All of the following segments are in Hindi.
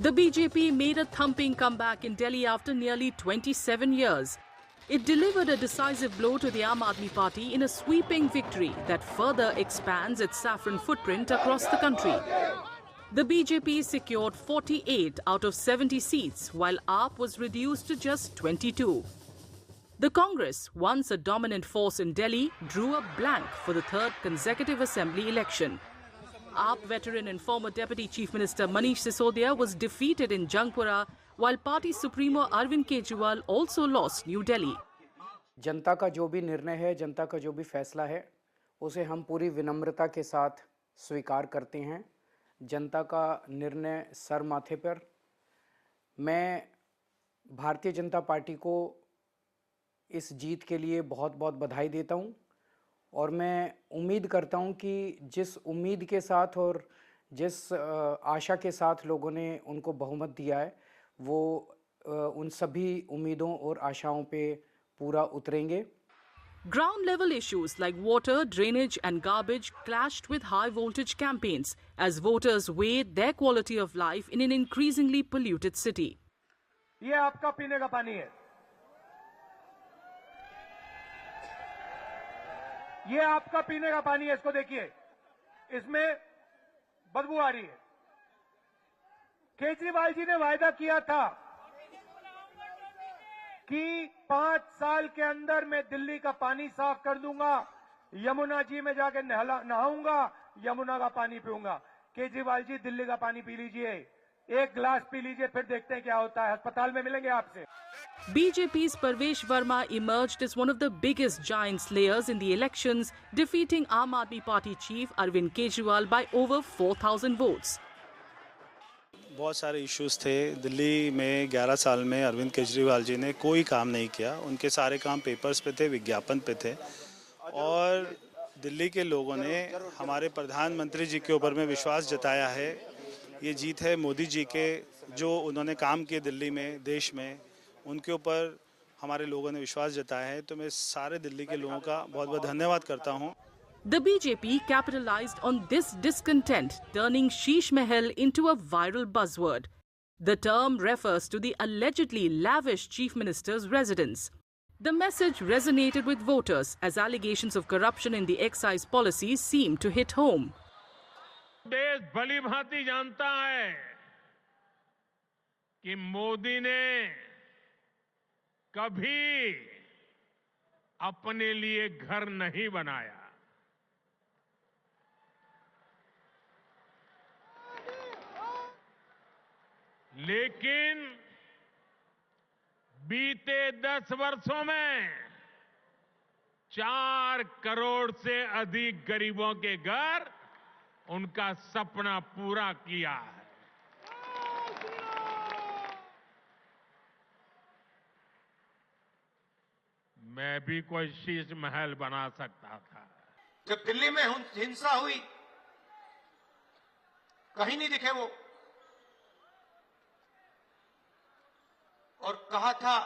The BJP made a thumping comeback in Delhi after nearly 27 years. It delivered a decisive blow to the Aam Aadmi Party in a sweeping victory that further expands its saffron footprint across the country. The BJP secured 48 out of 70 seats, while AAP was reduced to just 22. The Congress, once a dominant force in Delhi, drew a blank for the third consecutive assembly election. AAP veteran and former Deputy Chief Minister Manish Sisodia was defeated in Jangpura, while party supremo Arvind Kejriwal also lost New Delhi. जनता का जो भी निर्णय है, जनता का जो भी फैसला है, उसे हम पूरी विनम्रता के साथ स्वीकार करते हैं। जनता का निर्णय सर माथे पर। मैं भारतीय जनता पार्टी को इस जीत के लिए बहुत बहुत बधाई देता हूं और मैं उम्मीद करता हूं कि जिस उम्मीद के साथ और जिस आशा के साथ लोगों ने उनको बहुमत दिया है, वो उन सभी उम्मीदों और आशाओं पे पूरा उतरेंगे। Ground level issues like water, drainage and garbage clashed with high voltage campaigns as voters weighed their quality of life in an increasingly polluted city. ये आपका पीने का पानी है, ये आपका पीने का पानी है, इसको देखिए, इसमें बदबू आ रही है। केजरीवाल जी ने वायदा किया था कि 5 साल के अंदर मैं दिल्ली का पानी साफ कर दूंगा, यमुना जी में जाके नहाऊंगा, यमुना का पानी पीऊंगा। केजरीवाल जी, दिल्ली का पानी पी लीजिए, एक गिलास पी लीजिए, फिर देखते हैं क्या होता है। अस्पताल में मिलेंगे आपसे। BJP's Parvesh Verma emerged as one of the biggest giant slayers in the elections, defeating Aam Aadmi Party chief Arvind Kejriwal by over 4,000 votes. बहुत सारे इश्यूज थे दिल्ली में। 11 साल में अरविंद केजरीवाल जी ने कोई काम नहीं किया। उनके सारे काम पेपर्स पे थे, विज्ञापन पे थे और दिल्ली के लोगों ने हमारे प्रधानमंत्री जी के ऊपर में विश्वास जताया है। ये जीत है मोदी जी के, जो उन्होंने काम किए दिल्ली में, देश में, उनके ऊपर हमारे लोगों ने विश्वास जताया है। तो मैं सारे दिल्ली के लोगों का बहुत बहुत धन्यवाद करता हूँ। The BJP capitalized on this discontent, turning Sheesh Mahal into a viral buzzword. The term refers to the allegedly lavish chief minister's residence. The message resonated with voters as allegations of corruption in the excise policy seemed to hit home. देश भली भांति जानता है कि मोदी ने कभी अपने लिए घर नहीं बनाया। लेकिन बीते 10 वर्षों में 4 करोड़ से अधिक गरीबों के घर उनका सपना पूरा किया है। मैं भी कोई शीश महल बना सकता था। जब दिल्ली में हिंसा हुई, कहीं नहीं दिखे वो, और कहा था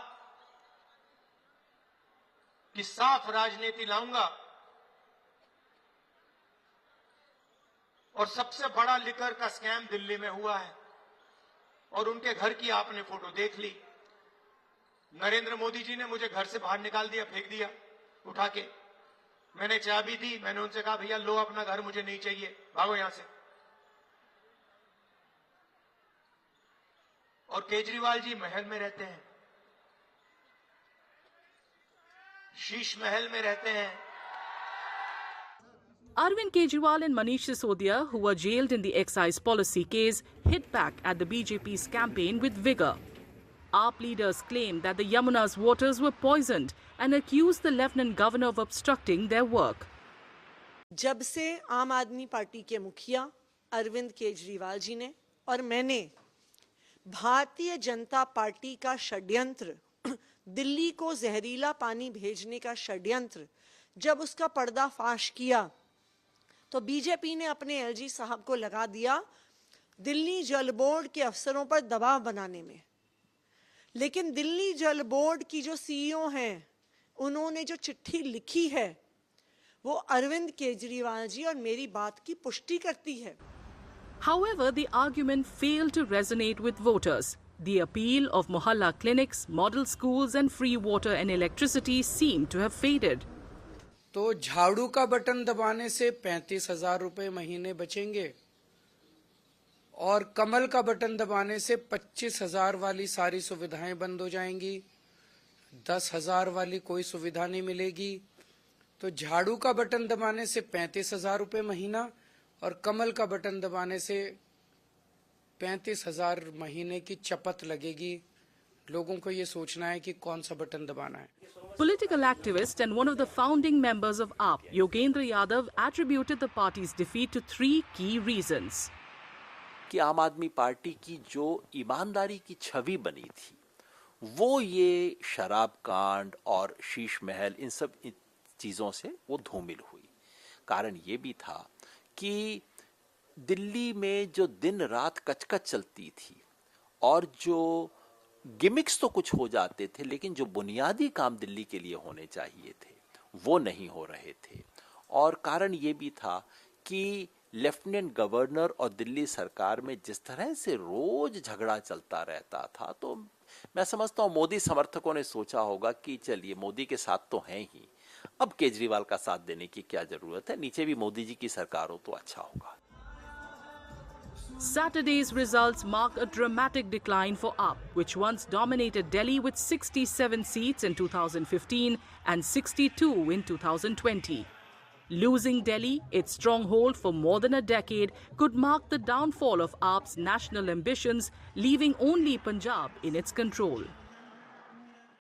कि साफ राजनीति लाऊंगा और सबसे बड़ा लिकर का स्कैम दिल्ली में हुआ है और उनके घर की आपने फोटो देख ली। नरेंद्र मोदी जी ने मुझे घर से बाहर निकाल दिया, फेंक दिया उठा के। मैंने चाबी दी, मैंने उनसे कहा भैया लो अपना घर, मुझे नहीं चाहिए, भागो यहां से। और केजरीवाल जी महल में रहते हैं, शीश महल में रहते हैं। Arvind Kejriwal and Manish Sisodia, who were jailed in the excise policy case, hit back at the BJP's campaign with vigor. AAP leaders claimed that the Yamuna's waters were poisoned and accused the Lieutenant Governor of obstructing their work. जब से आम आदमी पार्टी के मुखिया अरविंद केजरीवाल जी ने और मैंने भारतीय जनता पार्टी का षड्यंत्र, दिल्ली को जहरीला पानी भेजने का षड्यंत्र, जब उसका पर्दाफाश किया तो बीजेपी ने अपने एलजी साहब को लगा दिया दिल्ली जल बोर्ड के अफसरों पर दबाव बनाने में। लेकिन दिल्ली जल बोर्ड की जो सीईओ हैं, उन्होंने जो चिट्ठी लिखी है वो अरविंद केजरीवाल जी और मेरी बात की पुष्टि करती है। However, the argument failed to resonate with voters. The appeal of mohalla clinics, model schools and free water and electricity seemed to have faded. तो झाड़ू का बटन दबाने से 35,000 रुपए महीने बचेंगे और कमल का बटन दबाने से 25,000 वाली सारी सुविधाएं बंद हो जाएंगी, 10,000 वाली कोई सुविधा नहीं मिलेगी। तो झाड़ू का बटन दबाने से 35,000 रुपए महीना और कमल का बटन दबाने से 35,000 महीने की चपत लगेगी। लोगों को ये सोचना है कि कौन सा बटन दबाना है। Political activist and one of the founding members of AAP, Yogendra Yadav, attributed the party's defeat to 3 key reasons. कि आम आदमी पार्टी की जो ईमानदारी की छवि बनी थी वो ये शराब कांड और शीश महल इन सब चीज़ों से वो धूमिल हुई। कारण ये भी था कि दिल्ली में जो दिन रात कचकच चलती थी और जो गिमिक्स तो कुछ हो जाते थे लेकिन जो बुनियादी काम दिल्ली के लिए होने चाहिए थे वो नहीं हो रहे थे। और कारण ये भी था कि लेफ्टिनेंट गवर्नर और दिल्ली सरकार में जिस तरह से रोज झगड़ा चलता रहता था, तो मैं समझता हूँ मोदी समर्थकों ने सोचा होगा कि चलिए मोदी के साथ तो हैं ही, अब केजरीवाल का साथ देने की क्या जरूरत है, नीचे भी मोदी जी की सरकार हो तो अच्छा होगा। Saturday's results mark a dramatic decline for AAP, which once dominated Delhi with 67 seats in 2015 and 62 in 2020. Losing Delhi, its stronghold for more than a decade, could mark the downfall of AAP's national ambitions, leaving only Punjab in its control.